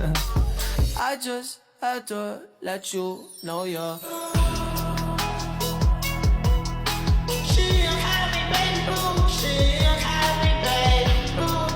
I just had to let you know you're. She a happy baby boo. She a happy baby boo.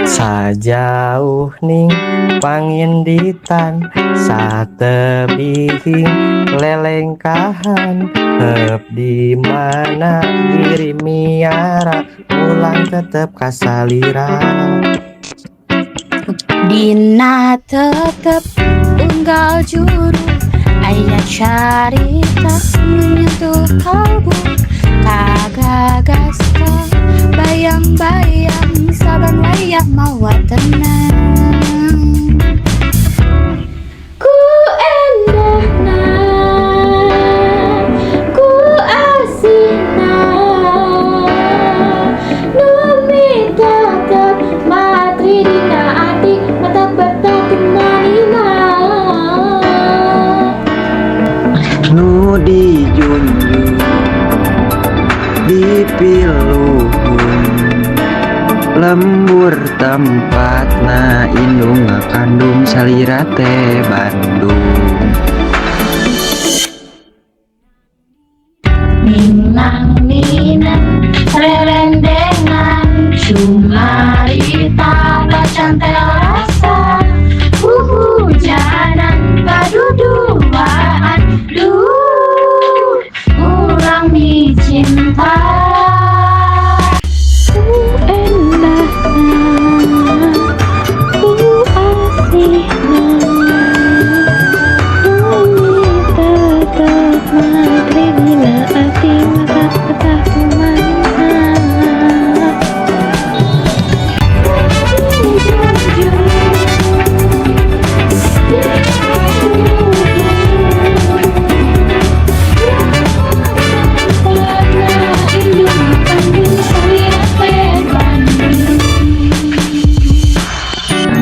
Sajauh ning panginditan satebihing lelengkahan heup di mana diri miara ulang tetep kasalira Dina tetep unggal juru aya carita menyentuh kalbu kagagas bayang-bayang saban wayah mawa tenang ku endahna ku asihna numi tetep matri dina ati mata bertatin manina nu dijunjung dipiluhun lembur tempatna indung ngakandung salira teh Bandung Minang minang rerendengan cumarita bacantel rasa hujanan kaduduaan duh urang dicinta ku endahna ku asihna demi tetep matri dina ati mata petah tumana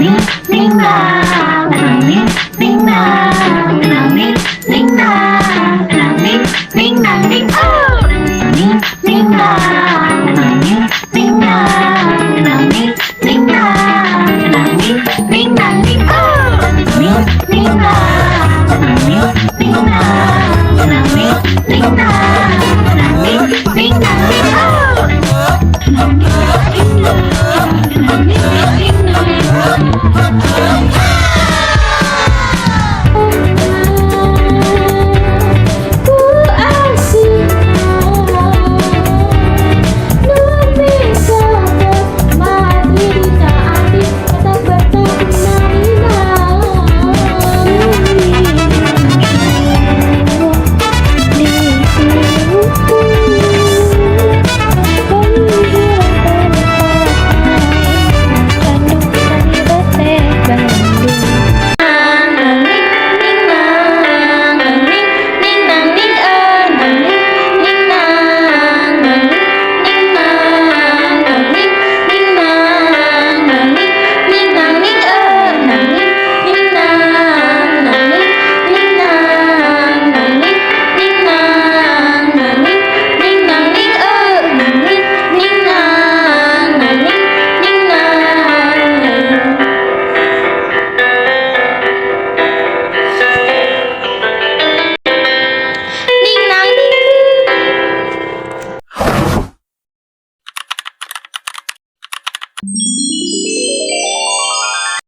Ning